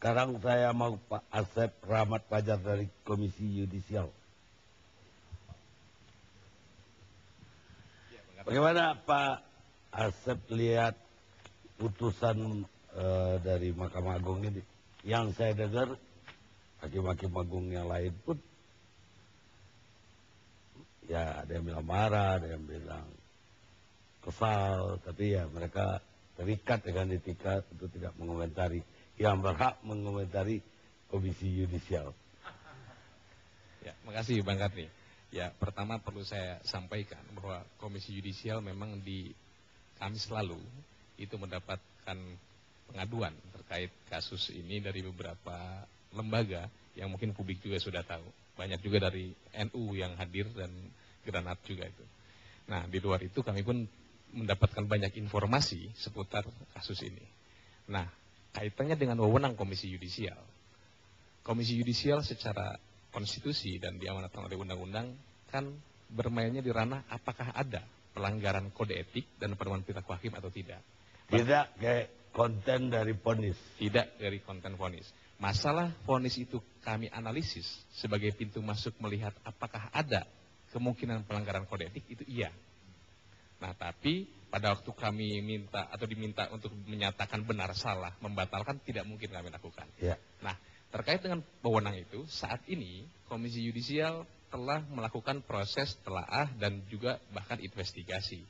Sekarang saya mau Pak Asep Rahmat Fajar dari Komisi Yudisial. Bagaimana Pak Asep lihat putusan dari Mahkamah Agung ini? Yang saya dengar hakim-hakim agung yang lain pun ya ada yang bilang marah, ada yang bilang kesal, tapi ya mereka terikat dengan etika untuk tidak mengomentari. Yang berhak mengomentari Komisi Yudisial. Ya, makasih Bang Karni. Ya, pertama perlu saya sampaikan bahwa Komisi Yudisial memang di Kamis lalu itu mendapatkan pengaduan terkait kasus ini dari beberapa lembaga yang mungkin publik juga sudah tahu. Banyak juga dari NU yang hadir dan Granat juga itu. Nah, di luar itu kami pun mendapatkan banyak informasi seputar kasus ini. Nah, kaitannya dengan wewenang Komisi Yudisial. Komisi Yudisial secara konstitusi dan diamanatkan oleh undang-undang kan bermainnya di ranah apakah ada pelanggaran kode etik dan pedoman perilaku hakim atau tidak. Tidak kayak konten dari vonis. Tidak dari konten vonis. Masalah vonis itu kami analisis sebagai pintu masuk melihat apakah ada kemungkinan pelanggaran kode etik, itu iya. Nah, tapi pada waktu kami minta atau diminta untuk menyatakan benar salah, membatalkan, tidak mungkin kami lakukan. Ya. Nah, terkait dengan wewenang itu, saat ini Komisi Yudisial telah melakukan proses telaah dan juga bahkan investigasi.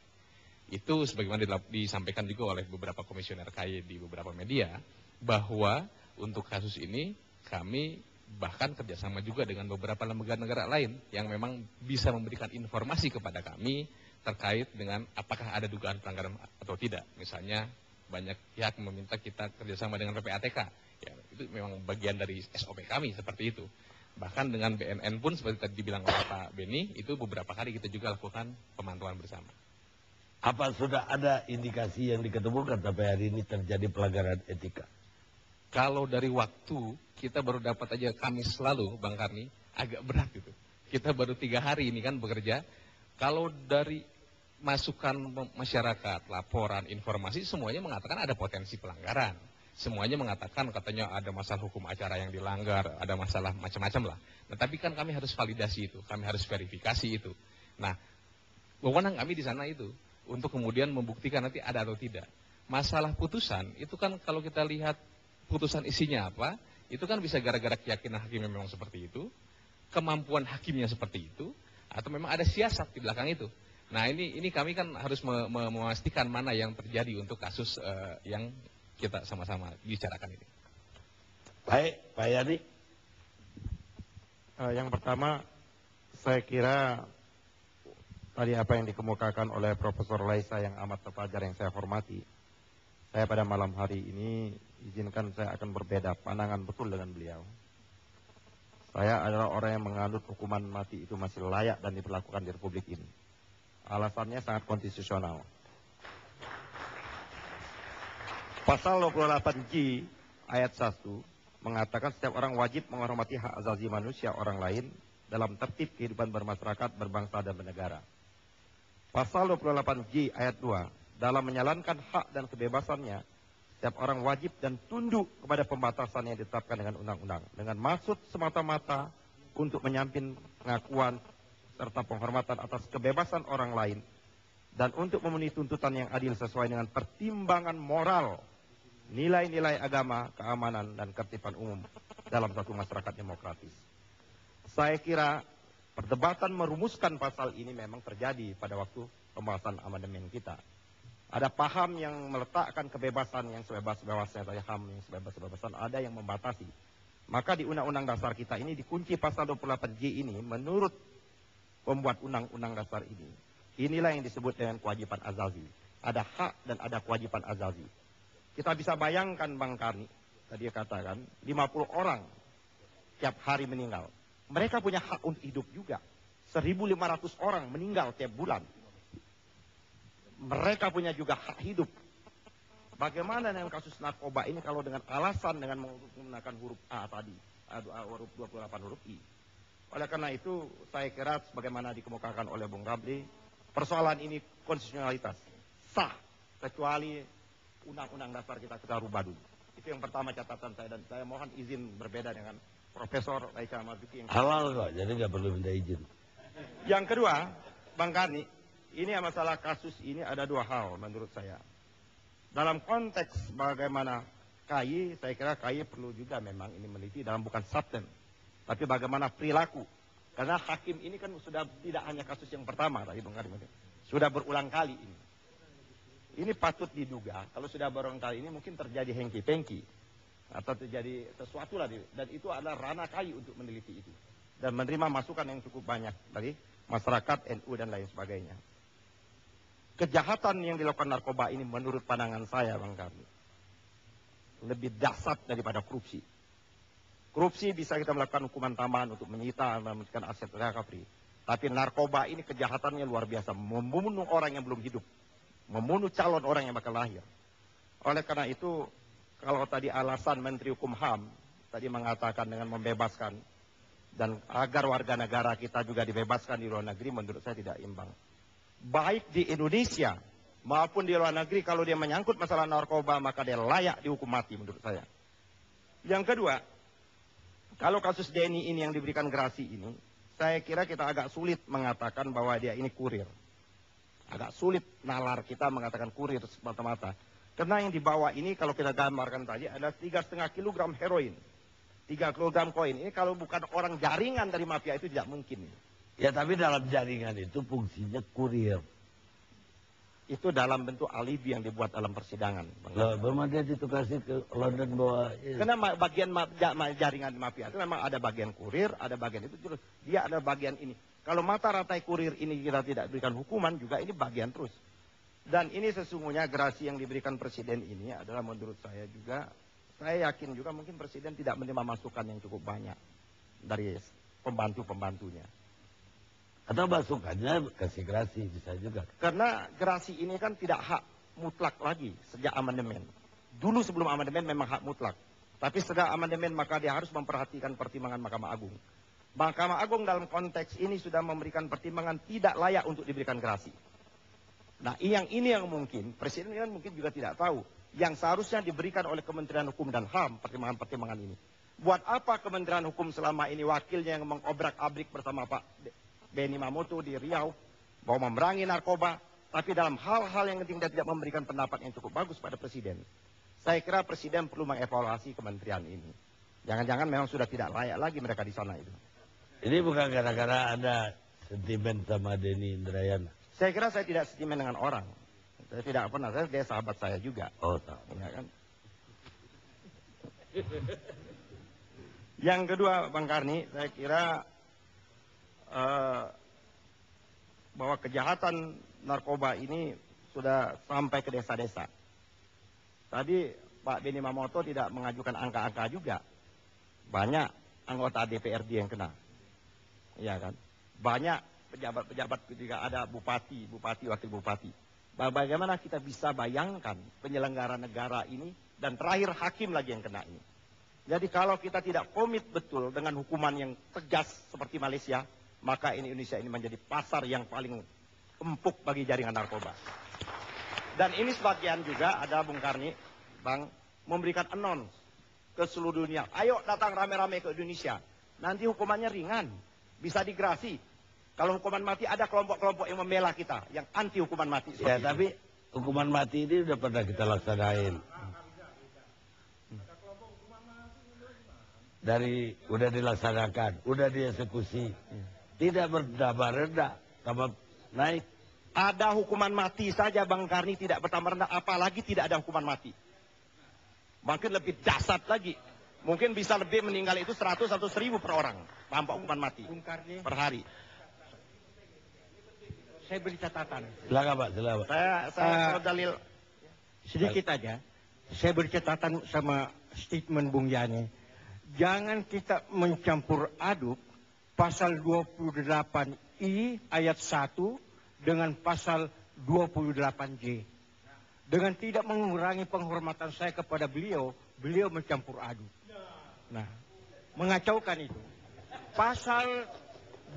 Itu sebagaimana disampaikan juga oleh beberapa komisioner KY di beberapa media, bahwa untuk kasus ini kami bahkan kerjasama juga dengan beberapa lembaga negara lain yang memang bisa memberikan informasi kepada kami terkait dengan apakah ada dugaan pelanggaran atau tidak. Misalnya banyak pihak meminta kita kerjasama dengan PPATK. Ya, itu memang bagian dari SOP kami seperti itu. Bahkan dengan BNN pun seperti tadi dibilang oleh Pak Beni, itu beberapa kali kita juga lakukan pemantauan bersama. Apa sudah ada indikasi yang diketemukan sampai hari ini terjadi pelanggaran etika? Kalau dari waktu, kita baru dapat aja Kamis lalu, Bang Karni, agak berat itu. Kita baru 3 hari ini kan bekerja. Kalau dari masukan masyarakat, laporan, informasi, semuanya mengatakan ada potensi pelanggaran. Semuanya mengatakan katanya ada masalah hukum acara yang dilanggar, ada masalah macam-macam lah. Nah, tapi kan kami harus validasi itu, kami harus verifikasi itu. Nah, wewenang kami di sana itu untuk kemudian membuktikan nanti ada atau tidak. Masalah putusan itu kan kalau kita lihat putusan isinya apa, itu kan bisa gara-gara keyakinan hakim yang memang seperti itu, kemampuan hakimnya seperti itu, atau memang ada siasat di belakang itu. Nah, ini kami kan harus memastikan mana yang terjadi untuk kasus yang kita sama-sama bicarakan ini. Baik, Pak Yani. Yang pertama, saya kira tadi apa yang dikemukakan oleh Profesor Laisa yang amat terpelajar yang saya hormati. Saya pada malam hari ini izinkan saya akan berbeda pandangan betul dengan beliau. Saya adalah orang yang menganut hukuman mati itu masih layak dan diperlakukan di Republik ini. Alasannya sangat konstitusional. Pasal 28J ayat 1 mengatakan setiap orang wajib menghormati hak asasi manusia orang lain dalam tertib kehidupan bermasyarakat, berbangsa dan bernegara. Pasal 28J ayat 2 dalam menjalankan hak dan kebebasannya, setiap orang wajib dan tunduk kepada pembatasan yang ditetapkan dengan undang-undang dengan maksud semata-mata untuk menyamping pengakuan serta penghormatan atas kebebasan orang lain dan untuk memenuhi tuntutan yang adil sesuai dengan pertimbangan moral, nilai-nilai agama, keamanan, dan ketertiban umum dalam satu masyarakat demokratis. Saya kira perdebatan merumuskan pasal ini memang terjadi pada waktu pembahasan amandemen kita. Ada paham yang meletakkan kebebasan yang sebebas-bebasnya, tadi HAM yang sebebas-bebasan, ada yang membatasi. Maka di Undang-Undang Dasar kita ini dikunci pasal 28J ini menurut pembuat Undang-Undang Dasar ini. Inilah yang disebut dengan kewajiban azazi. Ada hak dan ada kewajiban azazi. Kita bisa bayangkan Bang Karni, tadi katakan 50 orang tiap hari meninggal. Mereka punya hak untuk hidup juga. 1.500 orang meninggal tiap bulan. Mereka punya juga hak hidup. Bagaimana dengan kasus narkoba ini kalau dengan alasan dengan menggunakan huruf A tadi, huruf 28 huruf I. Oleh karena itu, saya kira sebagaimana dikemukakan oleh Bung Rabli, persoalan ini konstitusionalitas sah, kecuali Undang-Undang Dasar kita rubah dulu. Itu yang pertama catatan saya, dan saya mohon izin berbeda dengan Profesor Raika Marzuki yang Halal kok, jadi nggak perlu minta izin. Yang kedua, Bang Karni, ini masalah kasus ini ada dua hal menurut saya. Dalam konteks bagaimana KAI, saya kira KAI perlu juga memang ini meneliti dalam bukan substan, tapi bagaimana perilaku. Karena hakim ini kan sudah tidak hanya kasus yang pertama tadi Bang Karni, sudah berulang kali ini. Ini patut diduga kalau sudah berulang kali ini mungkin terjadi hengki-pengki atau terjadi sesuatu lah, dan itu adalah ranah KAI untuk meneliti itu dan menerima masukan yang cukup banyak dari masyarakat, NU dan lain sebagainya. Kejahatan yang dilakukan narkoba ini menurut pandangan saya Bang Karni lebih dahsyat daripada korupsi. Korupsi bisa kita melakukan hukuman tambahan untuk menyita dan membersihkan aset recovery. Tapi narkoba ini kejahatannya luar biasa, membunuh orang yang belum hidup, membunuh calon orang yang bakal lahir. Oleh karena itu, kalau tadi alasan Menteri Hukum HAM tadi mengatakan dengan membebaskan dan agar warga negara kita juga dibebaskan di luar negeri, menurut saya tidak imbang. Baik di Indonesia maupun di luar negeri, kalau dia menyangkut masalah narkoba maka dia layak dihukum mati menurut saya. Yang kedua, kalau kasus Denny ini yang diberikan gerasi ini, saya kira kita agak sulit mengatakan bahwa dia ini kurir. Agak sulit nalar kita mengatakan kurir semata-mata. Karena yang dibawa ini kalau kita gambarkan tadi adalah 3,5 kg heroin, 3 kg koin. Ini kalau bukan orang jaringan dari mafia itu tidak mungkin. Ya tapi dalam jaringan itu fungsinya kurir. Itu dalam bentuk alibi yang dibuat dalam persidangan. Loh, memang dia ditukasi ke London bawa. Karena bagian jaringan mafia itu memang ada bagian kurir, ada bagian itu terus. Dia ada bagian ini. Kalau mata rantai kurir ini kita tidak berikan hukuman juga ini bagian terus. Dan ini sesungguhnya gerasi yang diberikan presiden ini adalah menurut saya juga, saya yakin juga mungkin presiden tidak menerima masukan yang cukup banyak dari pembantu-pembantunya. Atau masukannya kasih gerasi bisa juga. Karena gerasi ini kan tidak hak mutlak lagi sejak amandemen. Dulu sebelum amandemen memang hak mutlak. Tapi sejak amandemen maka dia harus memperhatikan pertimbangan Mahkamah Agung. Mahkamah Agung dalam konteks ini sudah memberikan pertimbangan tidak layak untuk diberikan gerasi. Nah yang ini yang mungkin, Presiden kan mungkin juga tidak tahu. Yang seharusnya diberikan oleh Kementerian Hukum dan HAM pertimbangan-pertimbangan ini. Buat apa Kementerian Hukum selama ini wakilnya yang mengobrak-abrik bersama Pak Benny Mamoto di Riau, mau memerangi narkoba, tapi dalam hal-hal yang penting dia tidak memberikan pendapat yang cukup bagus pada Presiden. Saya kira Presiden perlu mengevaluasi kementerian ini. Jangan-jangan memang sudah tidak layak lagi mereka di sana itu. Ini bukan gara-gara ada sentimen sama Denny Indrayana. Saya kira saya tidak sentimen dengan orang. Saya tidak pernah, dia sahabat saya juga. Oh, tak. Ya kan? Yang kedua, Bang Karni, saya kira bahwa kejahatan narkoba ini sudah sampai ke desa-desa. Tadi Pak Benny Mamoto tidak mengajukan angka-angka juga. Banyak anggota DPRD yang kena. Iya kan? Banyak pejabat-pejabat ketika ada bupati, wakil bupati. Bagaimana kita bisa bayangkan penyelenggara negara ini dan terakhir hakim lagi yang kena ini. Jadi kalau kita tidak komit betul dengan hukuman yang tegas seperti Malaysia, maka Indonesia ini menjadi pasar yang paling empuk bagi jaringan narkoba. Dan ini sebagian juga ada Bung Karni, Bang, memberikan announce ke seluruh dunia. Ayo datang rame-rame ke Indonesia. Nanti hukumannya ringan, bisa digerasi. Kalau hukuman mati ada kelompok-kelompok yang membela kita, yang anti hukuman mati. Ya, tapi hukuman mati ini udah pernah kita laksanain. Udah dilaksanakan, udah dieksekusi. Tidak bertambah rendah, tambah naik. Ada hukuman mati saja Bang Karni tidak bertambah rendah, apalagi tidak ada hukuman mati. Mungkin lebih dahsyat lagi. Mungkin bisa lebih meninggal itu 100 atau 1000 per orang tanpa hukuman mati per hari. Saya beri catatan. Silakan Pak, silakan. Saya dalil sedikit aja. Saya beri catatan sama statement Bung Yani. Jangan kita mencampur aduk pasal 28I ayat 1 dengan pasal 28J. Dengan tidak mengurangi penghormatan saya kepada beliau, beliau mencampur aduk. Nah, mengacaukan itu. Pasal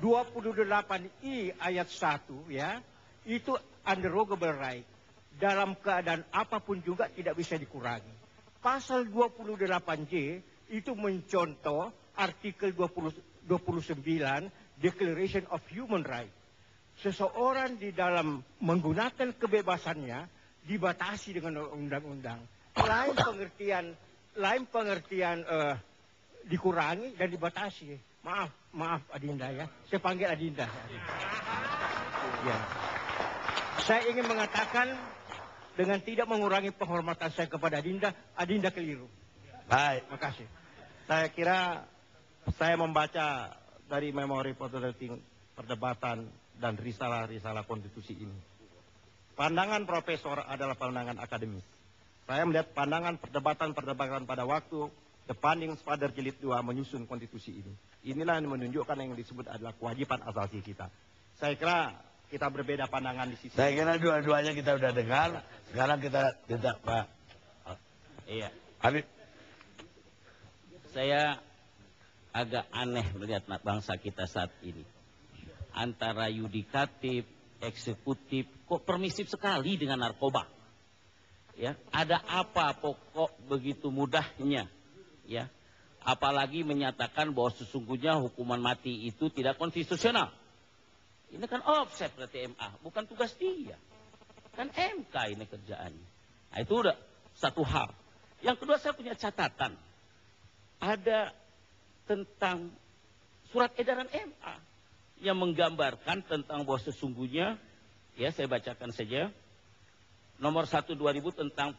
28I ayat 1 ya, itu underogable right. Dalam keadaan apapun juga tidak bisa dikurangi. pasal 28J itu mencontoh artikel 29 Declaration of Human Rights. Seseorang di dalam menggunakan kebebasannya dibatasi dengan undang-undang. Lain pengertian dikurangi dan dibatasi. Maaf Adinda ya. Saya panggil Adinda. Ya. Saya ingin mengatakan dengan tidak mengurangi penghormatan saya kepada Adinda, Adinda keliru. Baik. Terima kasih. Saya kira saya membaca dari memori perdebatan dan risalah-risalah konstitusi ini. Pandangan profesor adalah pandangan akademis. Saya melihat pandangan perdebatan pada waktu The Founding Father Jilid 2 menyusun konstitusi ini. Inilah yang menunjukkan yang disebut adalah kewajiban asasi kita. Saya kira kita berbeda pandangan di sisi. Saya kira dua-duanya kita udah dengar. Sekarang kita minta Pak. Iya. Habib. Saya agak aneh melihat bangsa kita saat ini. Antara yudikatif, eksekutif, kok permisif sekali dengan narkoba. Ya, ada apa pokok begitu mudahnya? Ya, apalagi menyatakan bahwa sesungguhnya hukuman mati itu tidak konstitusional. Ini kan offset berarti MA, bukan tugas dia. Kan MK ini kerjaannya. Nah, itu udah satu hal. Yang kedua, saya punya catatan. Ada tentang surat edaran MA yang menggambarkan tentang bahwa sesungguhnya, ya saya bacakan saja, nomor 1 2000 tentang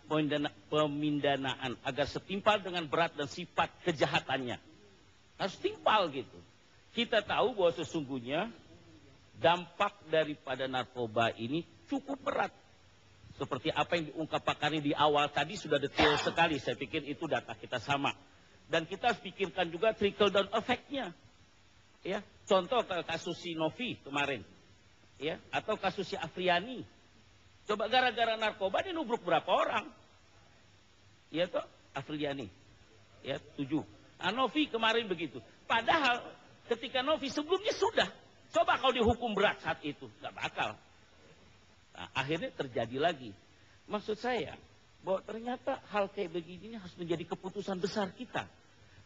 pemindanaan agar setimpal dengan berat dan sifat kejahatannya. Harus timpal gitu. Kita tahu bahwa sesungguhnya dampak daripada narkoba ini cukup berat. Seperti apa yang diungkap Pak Kani di awal tadi sudah detail sekali. Saya pikir itu data kita sama. Dan kita harus pikirkan juga trickle down effect-nya. Ya, contoh kasus si Novi kemarin. Ya, atau kasus si Afriani. Coba gara-gara narkoba dia nubruk berapa orang? Ya toh, Afriani. Ya, 7. Nah, Novi kemarin begitu. Padahal ketika Novi sebelumnya sudah. Coba kalau dihukum berat saat itu. Nggak bakal. Nah, akhirnya terjadi lagi. Maksud saya, bahwa ternyata hal kayak begini harus menjadi keputusan besar kita.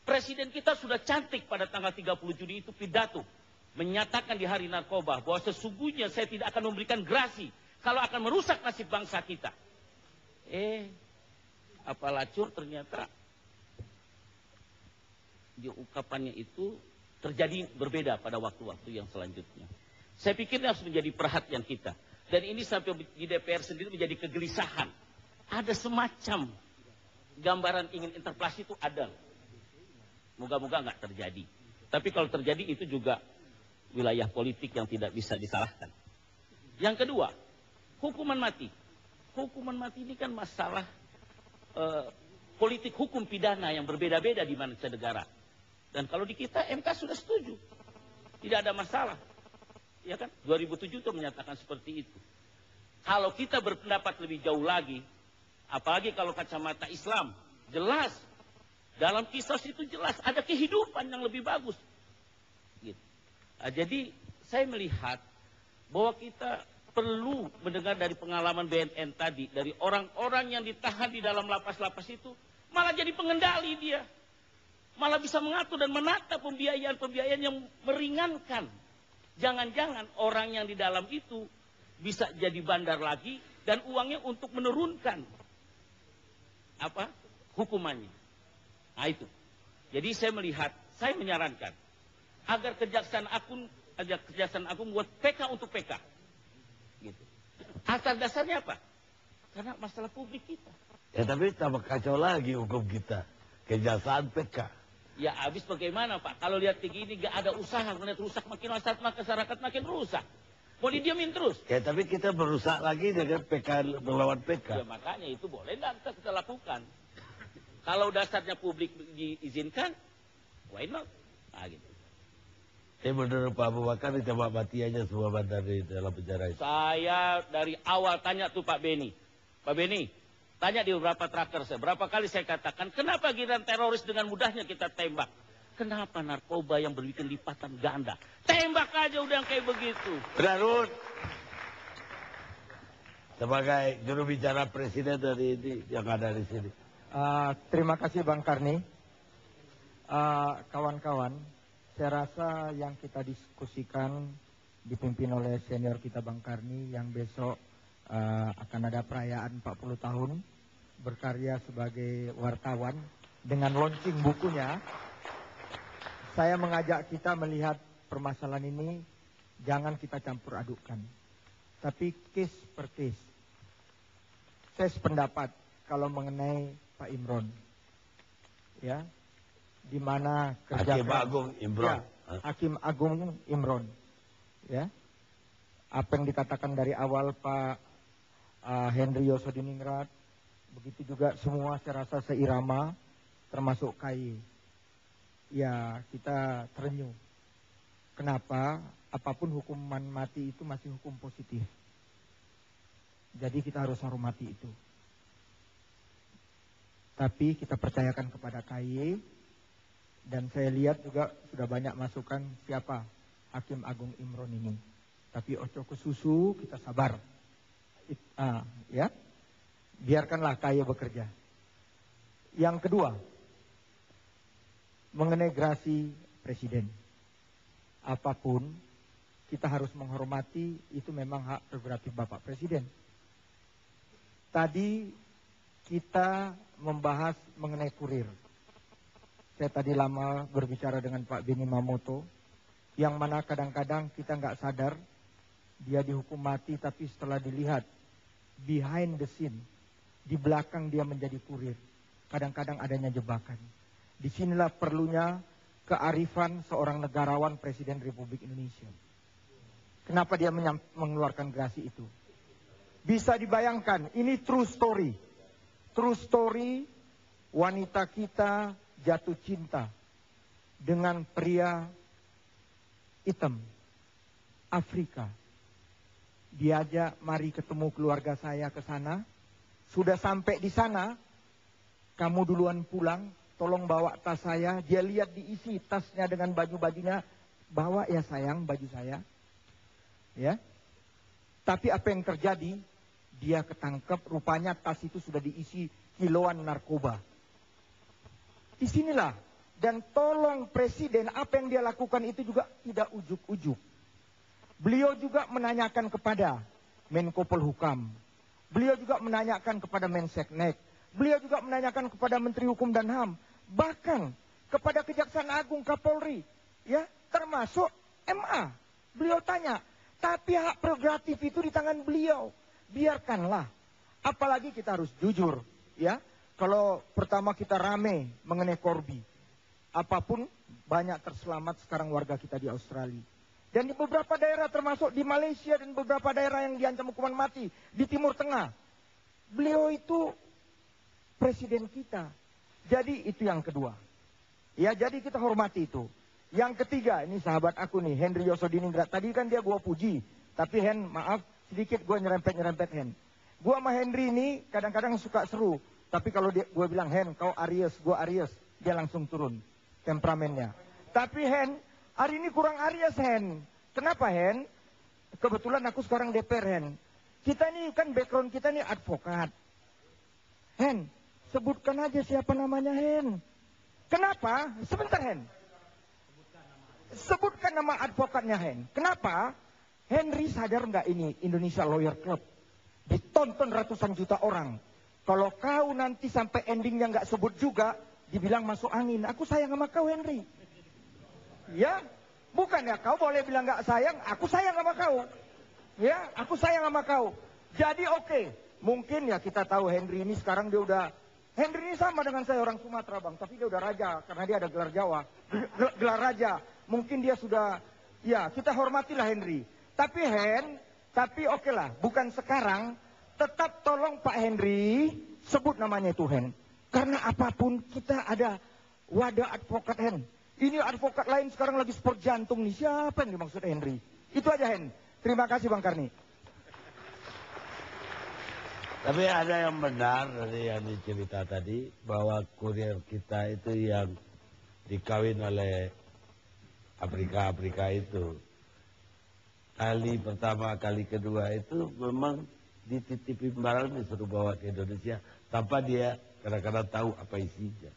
Presiden kita sudah cantik pada tanggal 30 Juni itu pidato. Menyatakan di hari narkoba bahwa sesungguhnya saya tidak akan memberikan grasi kalau akan merusak nasib bangsa kita. Apalacur ternyata di ungkapannya itu terjadi berbeda pada waktu-waktu yang selanjutnya. Saya pikir ini harus menjadi perhatian kita. Dan ini sampai di DPR sendiri menjadi kegelisahan. Ada semacam gambaran ingin interpelasi itu ada. Moga-moga nggak terjadi. Tapi kalau terjadi itu juga wilayah politik yang tidak bisa disalahkan. Yang kedua, hukuman mati. Hukuman mati ini kan masalah politik hukum pidana yang berbeda-beda di mana-mana negara. Dan kalau di kita MK sudah setuju. Tidak ada masalah. Ya kan? 2007 itu menyatakan seperti itu. Kalau kita berpendapat lebih jauh lagi, apalagi kalau kacamata Islam, jelas dalam kisos itu jelas ada kehidupan yang lebih bagus. Gitu. Nah, jadi saya melihat bahwa kita perlu mendengar dari pengalaman BNN tadi, dari orang-orang yang ditahan di dalam lapas-lapas itu, malah jadi pengendali dia. Malah bisa mengatur dan menata pembiayaan-pembiayaan yang meringankan. Jangan-jangan orang yang di dalam itu bisa jadi bandar lagi dan uangnya untuk menurunkan hukumannya. Nah itu. Jadi saya melihat, saya menyarankan agar Kejaksaan Agung buat PK untuk PK. Gitu. Asal dasarnya apa? Karena masalah publik kita. Ya tapi tambah kacau lagi hukum kita. Kejaksaan PK. Ya habis bagaimana Pak? Kalau lihat begini gak ada usaha, melihat rusak masyarakat makin rusak. Mau didiamin terus? Ya tapi kita berusaha lagi dengan PK melawan PK. Ya makanya itu boleh nggak kita lakukan. Kalau dasarnya publik diizinkan, why not? Nah gitu. Menurut Pak Abu Bakar ditembak mati aja semua bandar di dalam penjara itu. Saya dari awal tanya tuh Pak Beni. Pak Beni, tanya di beberapa tracker saya. Berapa kali saya katakan, kenapa giliran teroris dengan mudahnya kita tembak? Kenapa narkoba yang berbikin lipatan ganda? Tembak aja udah yang kayak begitu. Benar, sebagai juru bicara presiden dari ini yang ada di sini. Terima kasih Bang Karni. Kawan-kawan, saya rasa yang kita diskusikan dipimpin oleh senior kita Bang Karni yang besok akan ada perayaan 40 tahun berkarya sebagai wartawan dengan launching bukunya. Saya mengajak kita melihat permasalahan ini jangan kita campur adukkan, tapi case per case. Saya sependapat kalau mengenai Pak Imron, ya, di mana kerja Hakim Agung Imron, ya, Hakim Agung Imron, ya, apa yang dikatakan dari awal Pak Henry Yosodiningrat, begitu juga semua saya rasa seirama, termasuk KY. Ya, kita terenyuh. Kenapa? Apapun hukuman mati itu masih hukum positif. Jadi kita harus hormati itu. Tapi kita percayakan kepada KY. Dan saya lihat juga sudah banyak masukan siapa Hakim Agung Imron ini. Tapi ojo ke susu, kita sabar. Ya, biarkanlah KY bekerja. Yang kedua, mengenai gerasi presiden. Apapun, kita harus menghormati, itu memang hak prerogatif Bapak Presiden. Tadi kita membahas mengenai kurir. Saya tadi lama berbicara dengan Pak Beni Mamoto, yang mana kadang-kadang kita nggak sadar, dia dihukum mati, tapi setelah dilihat, behind the scene, di belakang dia menjadi kurir. Kadang-kadang adanya jebakan. Disinilah perlunya kearifan seorang negarawan Presiden Republik Indonesia. Kenapa dia mengeluarkan gerasi itu? Bisa dibayangkan, ini true story. True story, wanita kita jatuh cinta dengan pria hitam, Afrika. Diajak, mari ketemu keluarga saya ke sana. Sudah sampai di sana, kamu duluan pulang, tolong bawa tas saya. Dia lihat diisi tasnya dengan baju-bajunya. Bawa ya sayang baju saya. Ya. Tapi apa yang terjadi? Dia ketangkep, rupanya tas itu sudah diisi kiloan narkoba. Disinilah. Dan tolong Presiden, apa yang dia lakukan itu juga tidak ujuk-ujuk. Beliau juga menanyakan kepada Menko Polhukam. Beliau juga menanyakan kepada Menseknek. Beliau juga menanyakan kepada Menteri Hukum dan HAM. Bahkan kepada Kejaksaan Agung, Kapolri. Ya, termasuk MA. Beliau tanya. Tapi hak prerogatif itu di tangan beliau. Biarkanlah. Apalagi kita harus jujur. Ya, kalau pertama kita rame mengenai Corby. Apapun banyak terselamat sekarang warga kita di Australia. Dan di beberapa daerah termasuk di Malaysia dan beberapa daerah yang diancam hukuman mati di Timur Tengah. Beliau itu presiden kita. Jadi itu yang kedua. Ya, jadi kita hormati itu. Yang ketiga, ini sahabat aku nih, Henry Yosodiningrat. Tadi kan dia gua puji, tapi Hen, maaf, sedikit gua nyerempet Hen. Gua sama Henry ini kadang-kadang suka seru. Tapi kalau gua bilang, Hen, kau Aries, gua Aries, dia langsung turun temperamennya. Tapi Hen, hari ini kurang Aries, Hen. Kenapa, Hen? Kebetulan aku sekarang DPR, Hen. Kita ini kan background kita ini advokat. Hen, sebutkan aja siapa namanya, Hen. Kenapa? Sebentar, Hen. Sebutkan nama advokatnya, Hen. Kenapa? Henry sadar nggak ini Indonesia Lawyer Club? Ditonton ratusan juta orang. Kalau kau nanti sampai endingnya nggak sebut juga, dibilang masuk angin. Aku sayang sama kau, Henry. Ya, bukan ya, kau boleh bilang nggak sayang, aku sayang sama kau. Ya, aku sayang sama kau. Jadi oke, mungkin ya kita tahu Henry ini sekarang dia udah, Henry ini sama dengan saya orang Sumatera, Bang, tapi dia udah raja karena dia ada gelar Jawa, gelar raja. Mungkin dia sudah, ya kita hormatilah Henry. Tapi oke lah, bukan sekarang, tetap tolong Pak Henry sebut namanya itu, Hen. Karena apapun kita ada wadah advokat, Hen. Ini advokat lain sekarang lagi sport jantung nih. Siapa yang dimaksud Henry? Itu aja, Hen. Terima kasih, Bang Karni. Tapi ada yang benar dari yang dicerita tadi, bahwa kurir kita itu yang dikawin oleh Afrika itu. Kali pertama, kali kedua itu memang dititipin barang disuruh bawa ke Indonesia tanpa dia kadang-kadang tahu apa isinya.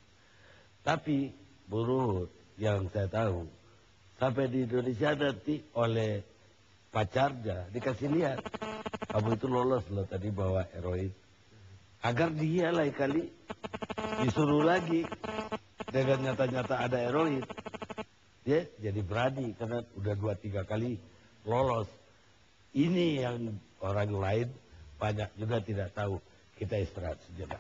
Tapi menurut yang saya tahu, sampai di Indonesia nanti oleh pacarnya dikasih lihat, kamu itu lolos loh tadi bawa heroin. Agar dia lain kali disuruh lagi dengan nyata-nyata ada heroin. Dia jadi berani karena udah 2-3 kali lolos. Ini yang orang lain banyak juga tidak tahu. Kita istirahat sejenak.